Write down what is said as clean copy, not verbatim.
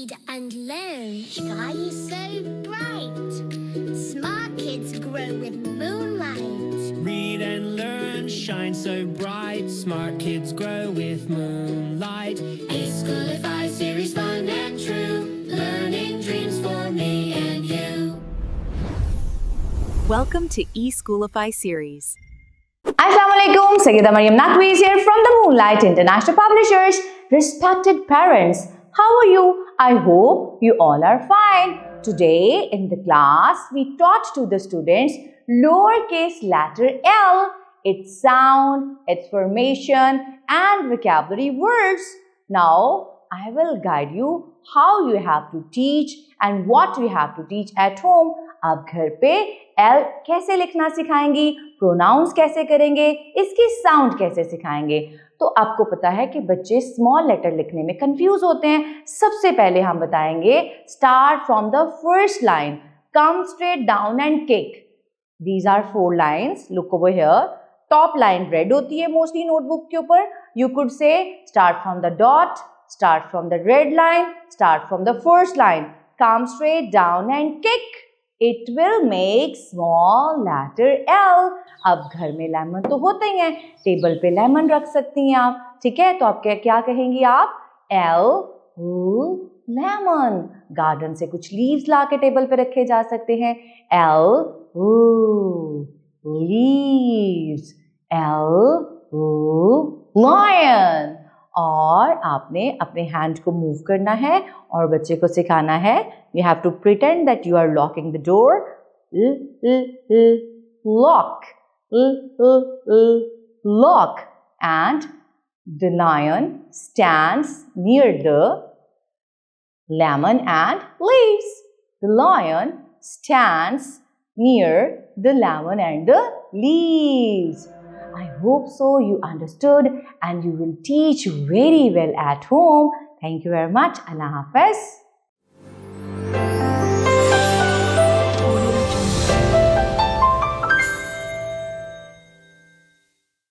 read and learn shine so bright. Smart kids grow with moonlight. Read and learn shine so bright. Smart kids grow with moonlight. eSchoolify series fun and true. Learning dreams for me and you. Welcome to eSchoolify series. Assalamualaikum, Sayyida Maryam Naqvi is here from the Moonlight International Publishers. Respected parents, how are you? I hope you all are fine. Today in the class, we taught to the students lowercase letter L, its sound, its formation and vocabulary words. Now, I will guide you how you have to teach and what you have to teach at home. आप घर पे L कैसे लिखना सिखाएंगी, pronounce कैसे करेंगे, इसकी sound कैसे सिखाएंगे। तो आपको पता है कि बच्चे स्मॉल लेटर लिखने में कंफ्यूज होते हैं। सबसे पहले हम बताएंगे start from the first line, come straight down and kick. These are 4 lines, look over here. Top line red होती है मोस्टली नोटबुक के ऊपर। You could say start from the dot, start from the red line, start from the first line, come straight down and kick. It will make small letter L. अब घर में lemon तो होते ही हैं, table पे lemon रख सकती हैं आप, ठीक है। तो आप क्या कहेंगी आप? L lemon. गार्डन से कुछ लीव्स ला के टेबल पे रखे जा सकते हैं। L leaves. L lion. और आपने अपने हैंड को मूव करना है और बच्चे को सिखाना है, you have to pretend that you are locking the door. Lock, lock. And the lion stands near the lemon and leaves. The lion stands near the lemon and the leaves. I hope so you understood and you will teach very well at home. Thank you very much. Allah Hafiz.